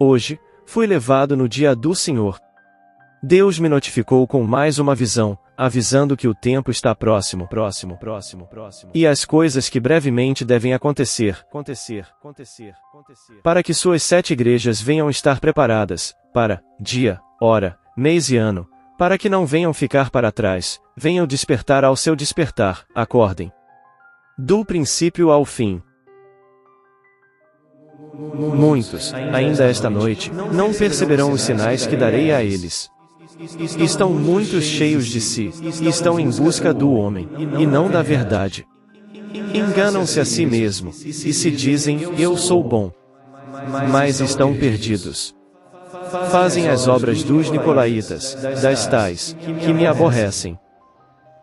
Hoje, fui levado no dia do Senhor. Deus me notificou com mais uma visão, avisando que o tempo está próximo. E as coisas que brevemente devem acontecer. Para que suas 7 igrejas venham estar preparadas, para dia, hora, mês e ano, para que não venham ficar para trás, venham despertar ao seu despertar, acordem. Do princípio ao fim. Muitos, ainda esta noite, não perceberão os sinais que darei a eles. Estão muito cheios de si, e estão em busca do homem, e não da verdade. Enganam-se a si mesmo, e se dizem, eu sou bom. Mas estão perdidos. Fazem as obras dos nicolaítas, das tais, que me aborrecem.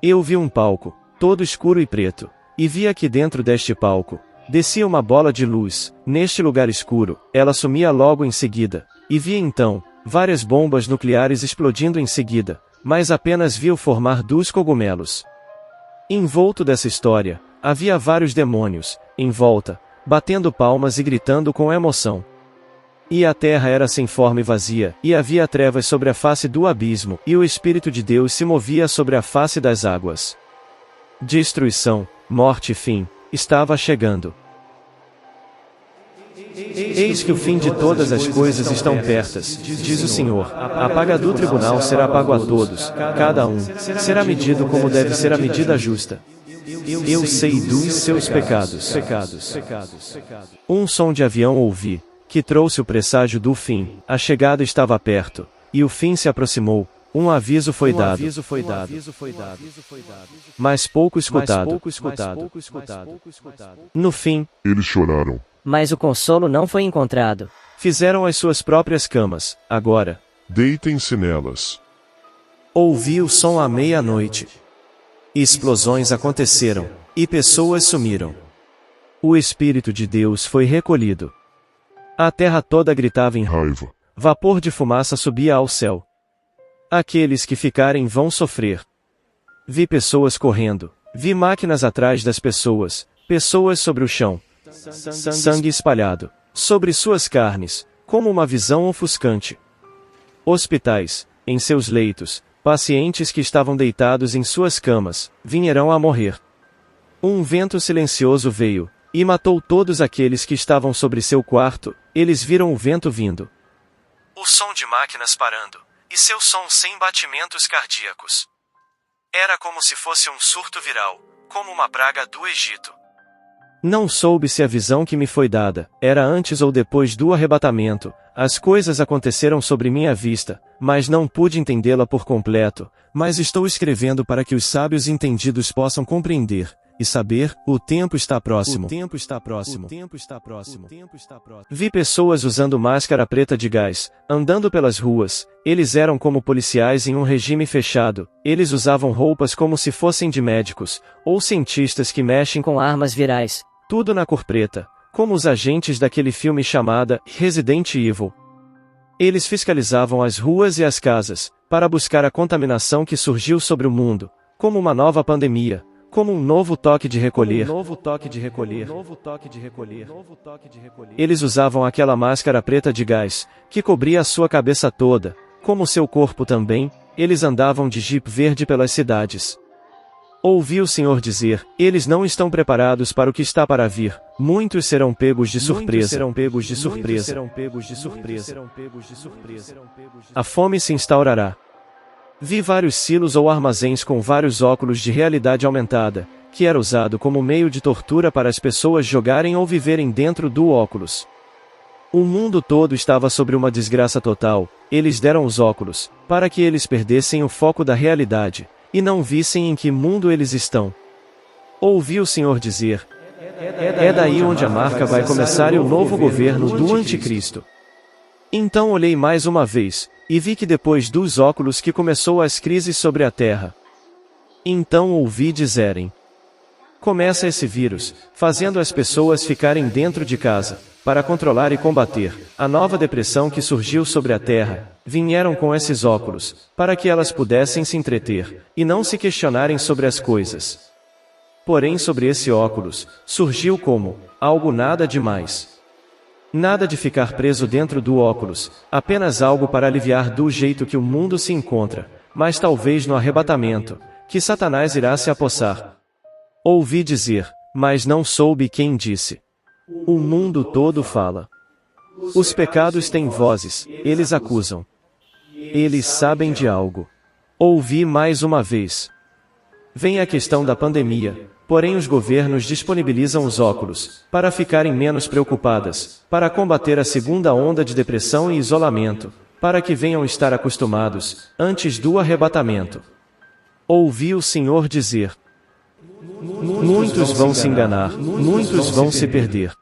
Eu vi um palco, todo escuro e preto, e vi aqui dentro deste palco, descia uma bola de luz, neste lugar escuro, ela sumia logo em seguida, e vi então, várias bombas nucleares explodindo em seguida, mas apenas vi o formar dos cogumelos. Envolto dessa história, havia vários demônios, em volta, batendo palmas e gritando com emoção. E a terra era sem forma e vazia, e havia trevas sobre a face do abismo, e o Espírito de Deus se movia sobre a face das águas. Destruição, morte e fim, estava chegando. Eis que o fim de todas as coisas estão pertas, diz o Senhor. A paga do tribunal será pago a todos, cada um será medido como deve ser a medida justa. Eu sei dos seus pecados. Um som de avião ouvi, que trouxe o presságio do fim, a chegada estava perto, e o fim se aproximou, um aviso foi dado, mas pouco escutado. No fim, eles choraram. Mas o consolo não foi encontrado. Fizeram as suas próprias camas, agora. Deitem-se nelas. Ouvi o som à meia-noite. Explosões aconteceram, e pessoas sumiram. O Espírito de Deus foi recolhido. A terra toda gritava em raiva. Vapor de fumaça subia ao céu. Aqueles que ficarem vão sofrer. Vi pessoas correndo, vi máquinas atrás das pessoas, pessoas sobre o chão. Sangue espalhado sobre suas carnes, como uma visão ofuscante. Hospitais, em seus leitos, pacientes que estavam deitados em suas camas, vinham a morrer. Um vento silencioso veio, e matou todos aqueles que estavam sobre seu quarto, eles viram o vento vindo. O som de máquinas parando, e seu som sem batimentos cardíacos. Era como se fosse um surto viral, como uma praga do Egito. Não soube se a visão que me foi dada, era antes ou depois do arrebatamento, as coisas aconteceram sobre minha vista, mas não pude entendê-la por completo, mas estou escrevendo para que os sábios entendidos possam compreender, e saber, o tempo está próximo. Vi pessoas usando máscara preta de gás, andando pelas ruas, eles eram como policiais em um regime fechado, eles usavam roupas como se fossem de médicos, ou cientistas que mexem com armas virais. Tudo na cor preta, como os agentes daquele filme chamada Resident Evil. Eles fiscalizavam as ruas e as casas, para buscar a contaminação que surgiu sobre o mundo, como uma nova pandemia, como um novo toque de recolher. Eles usavam aquela máscara preta de gás, que cobria a sua cabeça toda, como seu corpo também, eles andavam de jipe verde pelas cidades. Ouvi o Senhor dizer, eles não estão preparados para o que está para vir, muitos serão pegos de surpresa. A fome se instaurará. Vi vários silos ou armazéns com vários óculos de realidade aumentada, que era usado como meio de tortura para as pessoas jogarem ou viverem dentro do óculos. O mundo todo estava sobre uma desgraça total, eles deram os óculos, para que eles perdessem o foco da realidade, e não vissem em que mundo eles estão. Ouvi o Senhor dizer, é daí onde a marca vai começar e o novo governo do Anticristo. Então olhei mais uma vez, e vi que depois dos óculos que começou as crises sobre a terra. Então ouvi dizerem, começa esse vírus, fazendo as pessoas ficarem dentro de casa, para controlar e combater a nova depressão que surgiu sobre a terra, vieram com esses óculos, para que elas pudessem se entreter, e não se questionarem sobre as coisas. Porém sobre esse óculos, surgiu como algo nada demais. Nada de ficar preso dentro do óculos, apenas algo para aliviar do jeito que o mundo se encontra, mas talvez no arrebatamento, que Satanás irá se apossar. Ouvi dizer, mas não soube quem disse. O mundo todo fala. Os pecados têm vozes, eles acusam. Eles sabem de algo. Ouvi mais uma vez. Vem a questão da pandemia, porém os governos disponibilizam os óculos, para ficarem menos preocupadas, para combater a segunda onda de depressão e isolamento, para que venham estar acostumados, antes do arrebatamento. Ouvi o Senhor dizer. Muitos vão se enganar, muitos vão se perder.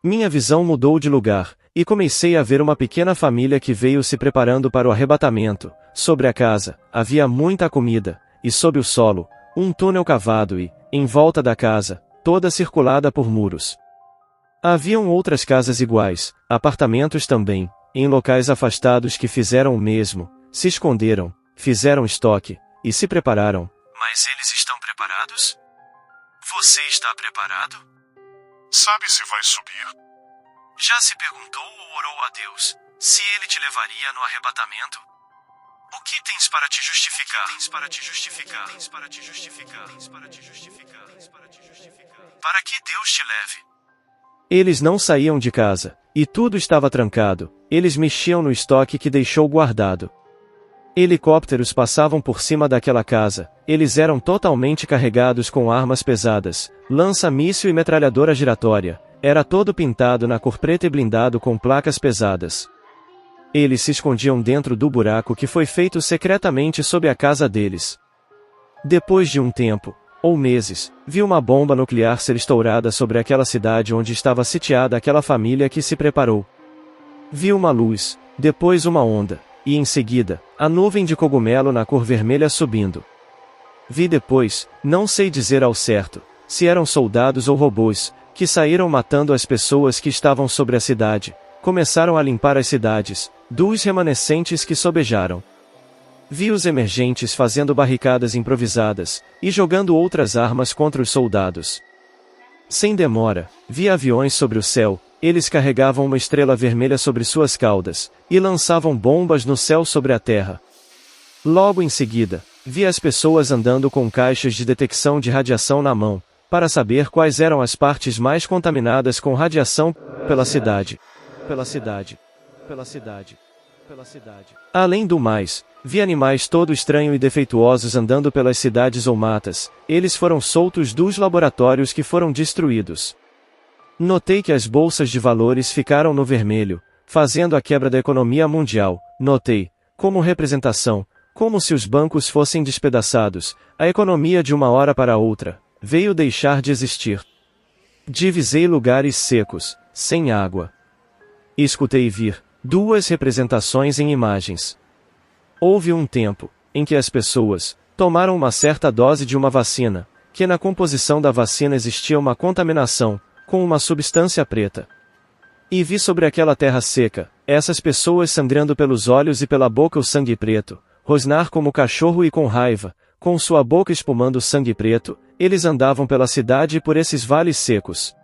Minha visão mudou de lugar, e comecei a ver uma pequena família que veio se preparando para o arrebatamento. Sobre a casa, havia muita comida, e sob o solo, um túnel cavado e, em volta da casa, toda circulada por muros. Haviam outras casas iguais, apartamentos também, em locais afastados que fizeram o mesmo, se esconderam, fizeram estoque, e se prepararam. Mas eles estão preparados? Você está preparado? Sabe se vai subir? Já se perguntou ou orou a Deus, se Ele te levaria no arrebatamento? O que tens para te justificar? Para que Deus te leve. Eles não saíam de casa, e tudo estava trancado, eles mexiam no estoque que deixou guardado. Helicópteros passavam por cima daquela casa, eles eram totalmente carregados com armas pesadas, lança-míssil e metralhadora giratória, era todo pintado na cor preta e blindado com placas pesadas. Eles se escondiam dentro do buraco que foi feito secretamente sob a casa deles. Depois de um tempo, ou meses, vi uma bomba nuclear ser estourada sobre aquela cidade onde estava sitiada aquela família que se preparou. Vi uma luz, depois uma onda, e em seguida, a nuvem de cogumelo na cor vermelha subindo. Vi depois, não sei dizer ao certo, se eram soldados ou robôs, que saíram matando as pessoas que estavam sobre a cidade, começaram a limpar as cidades, dos remanescentes que sobejaram. Vi os emergentes fazendo barricadas improvisadas, e jogando outras armas contra os soldados. Sem demora, vi aviões sobre o céu, eles carregavam uma estrela vermelha sobre suas caudas, e lançavam bombas no céu sobre a terra. Logo em seguida, vi as pessoas andando com caixas de detecção de radiação na mão, para saber quais eram as partes mais contaminadas com radiação pela cidade. Além do mais, vi animais todo estranho e defeituosos andando pelas cidades ou matas, eles foram soltos dos laboratórios que foram destruídos. Notei que as bolsas de valores ficaram no vermelho, fazendo a quebra da economia mundial. Notei, como representação, como se os bancos fossem despedaçados, a economia de uma hora para outra veio deixar de existir. Divisei lugares secos, sem água. E escutei vir duas representações em imagens. Houve um tempo em que as pessoas tomaram uma certa dose de uma vacina, que na composição da vacina existia uma contaminação, com uma substância preta. E vi sobre aquela terra seca, essas pessoas sangrando pelos olhos e pela boca o sangue preto, rosnar como cachorro e com raiva, com sua boca espumando sangue preto, eles andavam pela cidade e por esses vales secos.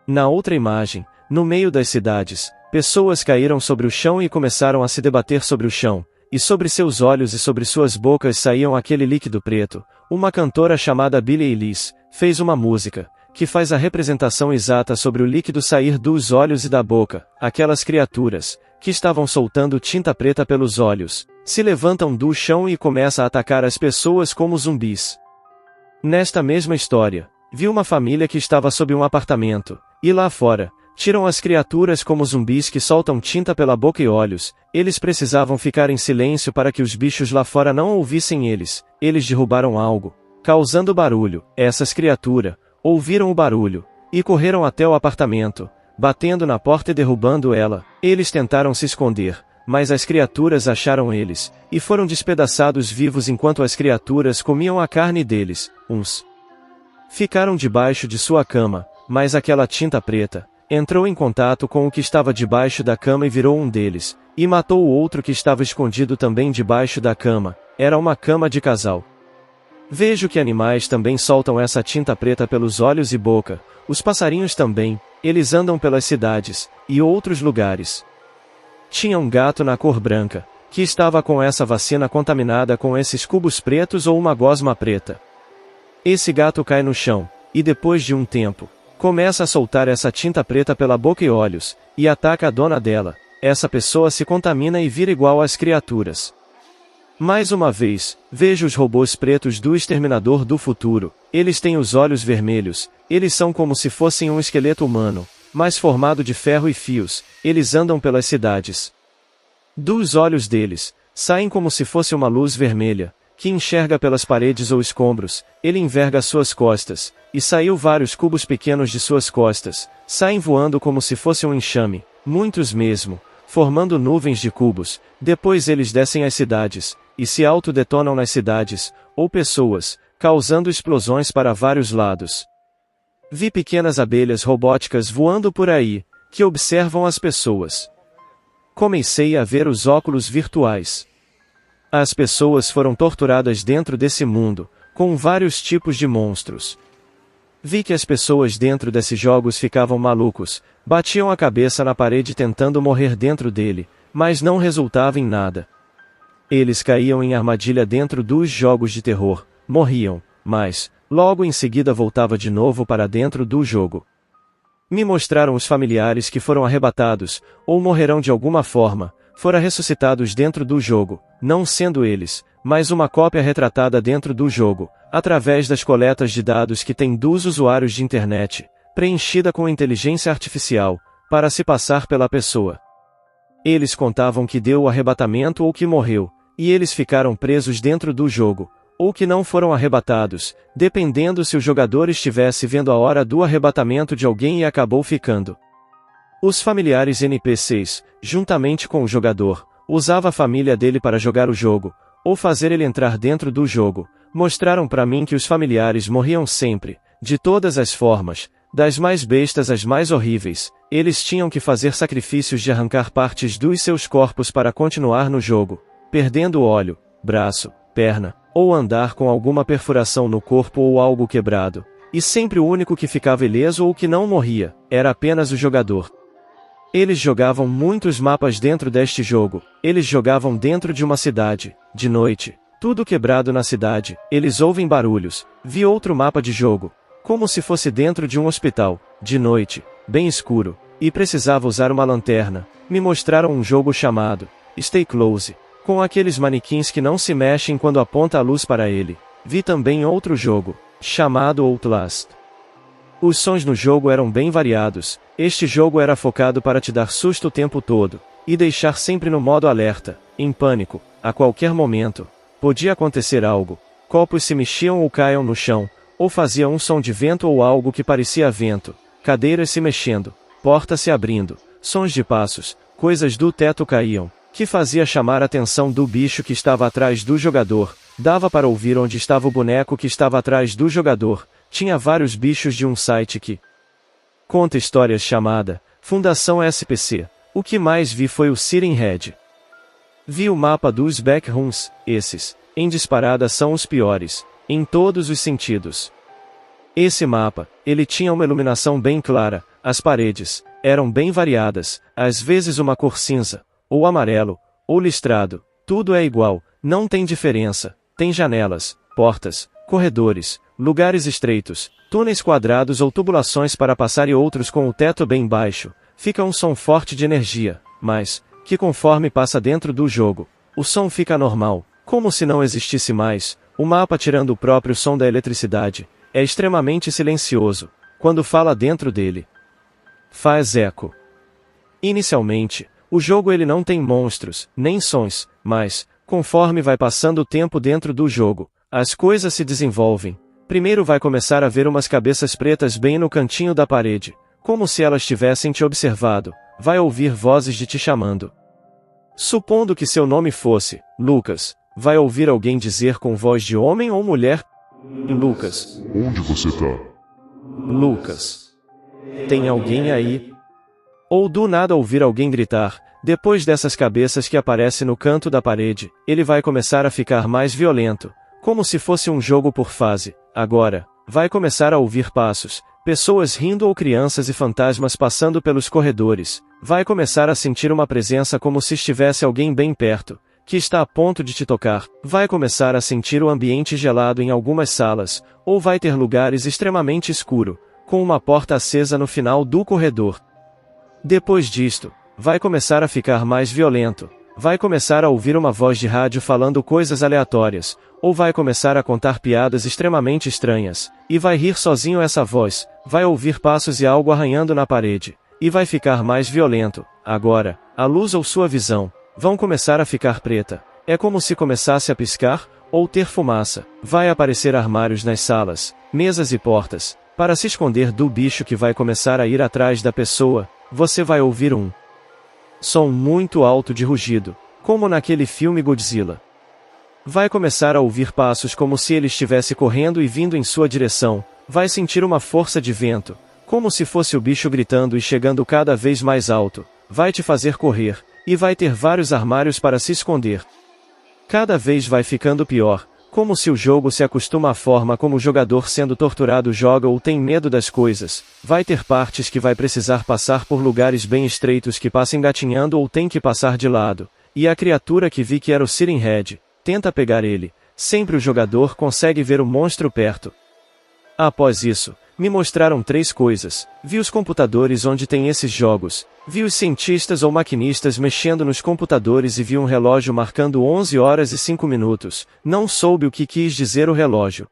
Na outra imagem, no meio das cidades, pessoas caíram sobre o chão e começaram a se debater sobre o chão, e sobre seus olhos e sobre suas bocas saíam aquele líquido preto. Uma cantora chamada Billie Eilish fez uma música que faz a representação exata sobre o líquido sair dos olhos e da boca. Aquelas criaturas, que estavam soltando tinta preta pelos olhos, se levantam do chão e começam a atacar as pessoas como zumbis. Nesta mesma história, vi uma família que estava sob um apartamento, e lá fora, tiram as criaturas como zumbis que soltam tinta pela boca e olhos. Eles precisavam ficar em silêncio para que os bichos lá fora não ouvissem eles. Eles derrubaram algo, causando barulho. Essas criaturas ouviram o barulho, e correram até o apartamento, batendo na porta e derrubando ela. Eles tentaram se esconder, mas as criaturas acharam eles, e foram despedaçados vivos enquanto as criaturas comiam a carne deles. Uns ficaram debaixo de sua cama, mas aquela tinta preta entrou em contato com o que estava debaixo da cama e virou um deles, e matou o outro que estava escondido também debaixo da cama. Era uma cama de casal. Vejo que animais também soltam essa tinta preta pelos olhos e boca, os passarinhos também, eles andam pelas cidades e outros lugares. Tinha um gato na cor branca, que estava com essa vacina contaminada com esses cubos pretos ou uma gosma preta. Esse gato cai no chão, e depois de um tempo, começa a soltar essa tinta preta pela boca e olhos, e ataca a dona dela. Essa pessoa se contamina e vira igual às criaturas. Mais uma vez, vejo os robôs pretos do Exterminador do Futuro. Eles têm os olhos vermelhos, eles são como se fossem um esqueleto humano, mas formado de ferro e fios. Eles andam pelas cidades. Dos olhos deles, saem como se fosse uma luz vermelha, que enxerga pelas paredes ou escombros. Ele enverga suas costas, e saiu vários cubos pequenos de suas costas, saem voando como se fosse um enxame, muitos mesmo, formando nuvens de cubos. Depois eles descem às cidades, e se autodetonam nas cidades, ou pessoas, causando explosões para vários lados. Vi pequenas abelhas robóticas voando por aí, que observam as pessoas. Comecei a ver os óculos virtuais. As pessoas foram torturadas dentro desse mundo, com vários tipos de monstros. Vi que as pessoas dentro desses jogos ficavam malucos, batiam a cabeça na parede tentando morrer dentro dele, mas não resultava em nada. Eles caíam em armadilha dentro dos jogos de terror, morriam, mas, logo em seguida voltava de novo para dentro do jogo. Me mostraram os familiares que foram arrebatados, ou morrerão de alguma forma, foram ressuscitados dentro do jogo, não sendo eles, mas uma cópia retratada dentro do jogo, através das coletas de dados que tem dos usuários de internet, preenchida com inteligência artificial, para se passar pela pessoa. Eles contavam que deu o arrebatamento ou que morreu, e eles ficaram presos dentro do jogo, ou que não foram arrebatados, dependendo se o jogador estivesse vendo a hora do arrebatamento de alguém e acabou ficando. Os familiares NPCs, juntamente com o jogador, usava a família dele para jogar o jogo, ou fazer ele entrar dentro do jogo. Mostraram para mim que os familiares morriam sempre, de todas as formas, das mais bestas às mais horríveis. Eles tinham que fazer sacrifícios de arrancar partes dos seus corpos para continuar no jogo, perdendo olho, braço, perna, ou andar com alguma perfuração no corpo ou algo quebrado. E sempre o único que ficava ileso ou que não morria, era apenas o jogador. Eles jogavam muitos mapas dentro deste jogo. Eles jogavam dentro de uma cidade, de noite, tudo quebrado na cidade. Eles ouvem barulhos. Vi outro mapa de jogo, como se fosse dentro de um hospital, de noite, bem escuro, e precisava usar uma lanterna. Me mostraram um jogo chamado Stay Close, com aqueles manequins que não se mexem quando aponta a luz para ele. Vi também outro jogo, chamado Outlast. Os sons no jogo eram bem variados. Este jogo era focado para te dar susto o tempo todo, e deixar sempre no modo alerta, em pânico. A qualquer momento, podia acontecer algo. Copos se mexiam ou caíam no chão, ou fazia um som de vento ou algo que parecia vento, cadeiras se mexendo, portas se abrindo, sons de passos, coisas do teto caíam, que fazia chamar a atenção do bicho que estava atrás do jogador. Dava para ouvir onde estava o boneco que estava atrás do jogador. Tinha vários bichos de um site que conta histórias chamada Fundação SPC. O que mais vi foi o Siren Head. Vi o mapa dos backrooms. Esses, em disparada, são os piores, em todos os sentidos. Esse mapa, ele tinha uma iluminação bem clara, as paredes eram bem variadas, às vezes uma cor cinza, ou amarelo, ou listrado, tudo é igual, não tem diferença, tem janelas, portas, corredores, lugares estreitos, túneis quadrados ou tubulações para passar e outros com o teto bem baixo. Fica um som forte de energia, mas, que conforme passa dentro do jogo, o som fica normal, como se não existisse mais. O mapa, tirando o próprio som da eletricidade, é extremamente silencioso. Quando fala dentro dele, faz eco. Inicialmente, o jogo ele não tem monstros, nem sons, mas, conforme vai passando o tempo dentro do jogo, as coisas se desenvolvem. Primeiro vai começar a ver umas cabeças pretas bem no cantinho da parede, como se elas tivessem te observado. Vai ouvir vozes de te chamando. Supondo que seu nome fosse Lucas, vai ouvir alguém dizer com voz de homem ou mulher: Lucas. Onde você tá? Lucas. Tem alguém aí? Ou do nada ouvir alguém gritar. Depois dessas cabeças que aparecem no canto da parede, ele vai começar a ficar mais violento, como se fosse um jogo por fase. Agora, vai começar a ouvir passos. pessoas rindo ou crianças e fantasmas passando pelos corredores. Vai começar a sentir uma presença como se estivesse alguém bem perto, que está a ponto de te tocar. Vai começar a sentir o ambiente gelado em algumas salas, ou vai ter lugares extremamente escuro, com uma porta acesa no final do corredor. Depois disto, vai começar a ficar mais violento. Vai começar a ouvir uma voz de rádio falando coisas aleatórias, ou vai começar a contar piadas extremamente estranhas, e vai rir sozinho essa voz, vai ouvir passos e algo arranhando na parede, e vai ficar mais violento. Agora, a luz ou sua visão, vão começar a ficar preta. É como se começasse a piscar, ou ter fumaça. Vai aparecer armários nas salas, mesas e portas, para se esconder do bicho que vai começar a ir atrás da pessoa. Você vai ouvir um som muito alto de rugido, como naquele filme Godzilla. Vai começar a ouvir passos como se ele estivesse correndo e vindo em sua direção. Vai sentir uma força de vento, como se fosse o bicho gritando e chegando cada vez mais alto. Vai te fazer correr, e vai ter vários armários para se esconder. Cada vez vai ficando pior, como se o jogo se acostuma à forma como o jogador sendo torturado joga ou tem medo das coisas. Vai ter partes que vai precisar passar por lugares bem estreitos que passa engatinhando ou tem que passar de lado. E a criatura que vi que era o Siren Head, tenta pegar ele. Sempre o jogador consegue ver o monstro perto. Após isso, me mostraram 3 coisas. Vi os computadores onde tem esses jogos. Vi os cientistas ou maquinistas mexendo nos computadores e vi um relógio marcando 11 horas e 5 minutos. Não soube o que quis dizer o relógio.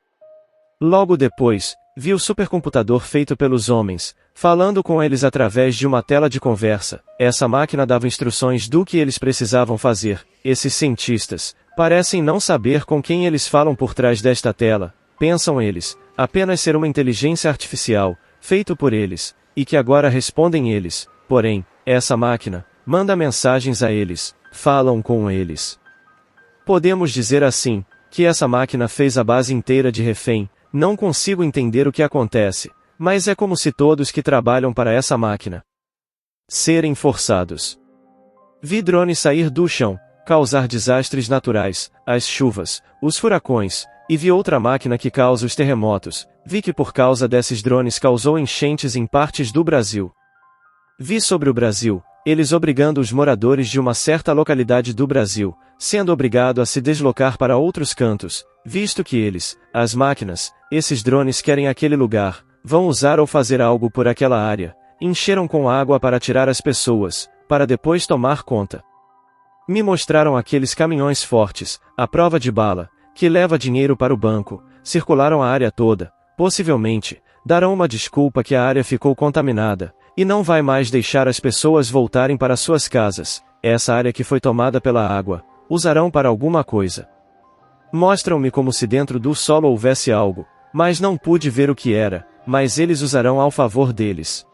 Logo depois, vi o supercomputador feito pelos homens, falando com eles através de uma tela de conversa. Essa máquina dava instruções do que eles precisavam fazer. Esses cientistas parecem não saber com quem eles falam por trás desta tela. Pensam eles apenas ser uma inteligência artificial, feito por eles, e que agora respondem eles. Porém, essa máquina manda mensagens a eles, falam com eles. Podemos dizer assim, que essa máquina fez a base inteira de refém. Não consigo entender o que acontece, mas é como se todos que trabalham para essa máquina serem forçados. Vi drones sair do chão, causar desastres naturais, as chuvas, os furacões, e vi outra máquina que causa os terremotos. Vi que por causa desses drones causou enchentes em partes do Brasil. Vi sobre o Brasil, eles obrigando os moradores de uma certa localidade do Brasil, sendo obrigado a se deslocar para outros cantos, visto que eles, as máquinas, esses drones querem aquele lugar, vão usar ou fazer algo por aquela área, encheram com água para tirar as pessoas, para depois tomar conta. Me mostraram aqueles caminhões fortes, à prova de bala, que leva dinheiro para o banco, circularam a área toda, possivelmente, darão uma desculpa que a área ficou contaminada, e não vai mais deixar as pessoas voltarem para suas casas. Essa área que foi tomada pela água, usarão para alguma coisa. Mostram-me como se dentro do solo houvesse algo, mas não pude ver o que era, mas eles usarão ao favor deles.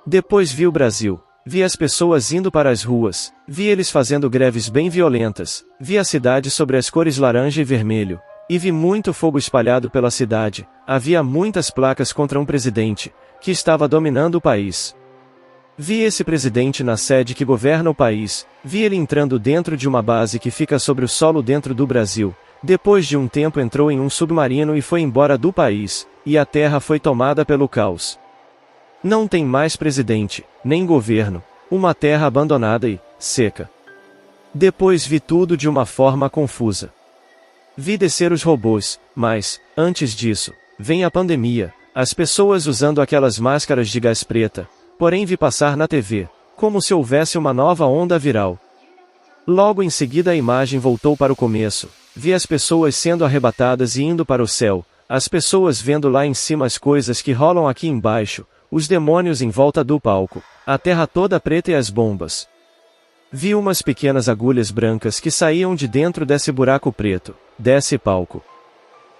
Depois vi o Brasil, vi as pessoas indo para as ruas, vi eles fazendo greves bem violentas, vi a cidade sobre as cores laranja e vermelho, e vi muito fogo espalhado pela cidade. Havia muitas placas contra um presidente, que estava dominando o país. Vi esse presidente na sede que governa o país, vi ele entrando dentro de uma base que fica sobre o solo dentro do Brasil. Depois de um tempo entrou em um submarino e foi embora do país, e a terra foi tomada pelo caos. Não tem mais presidente, nem governo, uma terra abandonada e seca. Depois vi tudo de uma forma confusa. Vi descer os robôs, mas, antes disso, vem a pandemia, as pessoas usando aquelas máscaras de gás preta, porém vi passar na TV, como se houvesse uma nova onda viral. Logo em seguida a imagem voltou para o começo, vi as pessoas sendo arrebatadas e indo para o céu, as pessoas vendo lá em cima as coisas que rolam aqui embaixo, os demônios em volta do palco, a terra toda preta e as bombas. Vi umas pequenas agulhas brancas que saíam de dentro desse buraco preto, desse palco.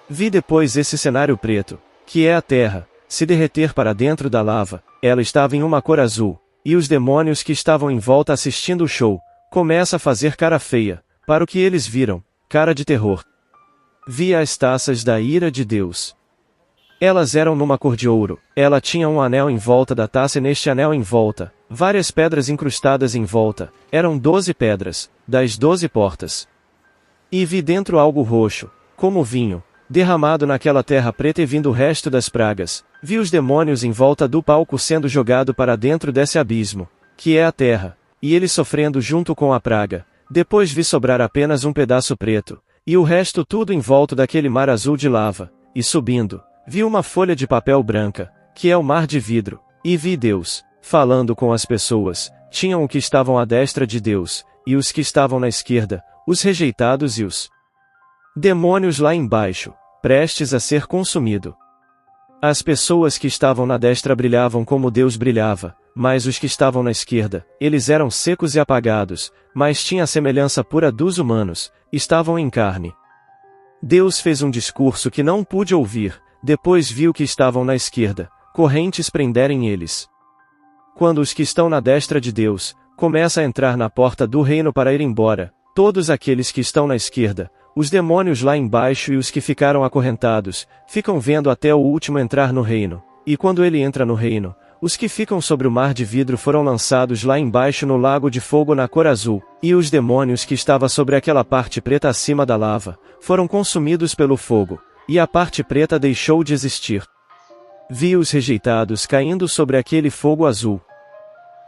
Vi depois esse cenário preto, que é a terra, se derreter para dentro da lava. Ela estava em uma cor azul, e os demônios que estavam em volta assistindo o show, começa a fazer cara feia, para o que eles viram, cara de terror. Vi as taças da ira de Deus. Elas eram numa cor de ouro, ela tinha um anel em volta da taça e neste anel em volta, várias pedras incrustadas em volta, eram 12 pedras, das 12 portas. E vi dentro algo roxo, como vinho, derramado naquela terra preta e vindo o resto das pragas. Vi os demônios em volta do palco sendo jogado para dentro desse abismo, que é a terra, e eles sofrendo junto com a praga. Depois vi sobrar apenas um pedaço preto, e o resto tudo em volta daquele mar azul de lava, e subindo, vi uma folha de papel branca, que é o mar de vidro, e vi Deus, falando com as pessoas. Tinham os que estavam à destra de Deus, e os que estavam na esquerda, os rejeitados e os demônios lá embaixo, prestes a ser consumido. As pessoas que estavam na destra brilhavam como Deus brilhava, mas os que estavam na esquerda, eles eram secos e apagados, mas tinha a semelhança pura dos humanos, estavam em carne. Deus fez um discurso que não pude ouvir, depois viu que estavam na esquerda, correntes prenderem eles. Quando os que estão na destra de Deus, começa a entrar na porta do reino para ir embora, todos aqueles que estão na esquerda, os demônios lá embaixo e os que ficaram acorrentados, ficam vendo até o último entrar no reino, e quando ele entra no reino, os que ficam sobre o mar de vidro foram lançados lá embaixo no lago de fogo na cor azul, e os demônios que estavam sobre aquela parte preta acima da lava, foram consumidos pelo fogo, e a parte preta deixou de existir. Vi os rejeitados caindo sobre aquele fogo azul.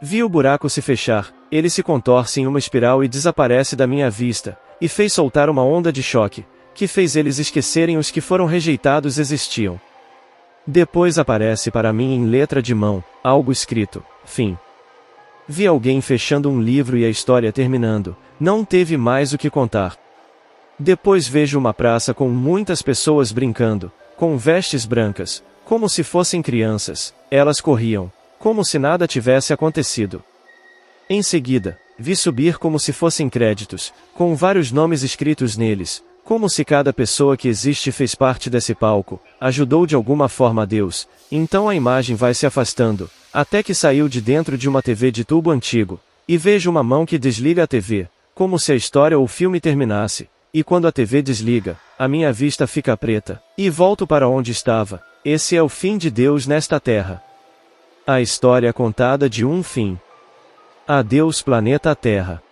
Vi o buraco se fechar, ele se contorce em uma espiral e desaparece da minha vista, e fez soltar uma onda de choque, que fez eles esquecerem os que foram rejeitados existiam. Depois aparece para mim em letra de mão, algo escrito, fim. Vi alguém fechando um livro e a história terminando, não teve mais o que contar. Depois vejo uma praça com muitas pessoas brincando, com vestes brancas, como se fossem crianças, elas corriam, como se nada tivesse acontecido. Em seguida, vi subir como se fossem créditos, com vários nomes escritos neles, como se cada pessoa que existe fez parte desse palco, ajudou de alguma forma a Deus. Então a imagem vai se afastando, até que saiu de dentro de uma TV de tubo antigo, e vejo uma mão que desliga a TV, como se a história ou o filme terminasse, e quando a TV desliga, a minha vista fica preta, e volto para onde estava. Esse é o fim de Deus nesta terra. A história contada de um fim. Adeus planeta Terra.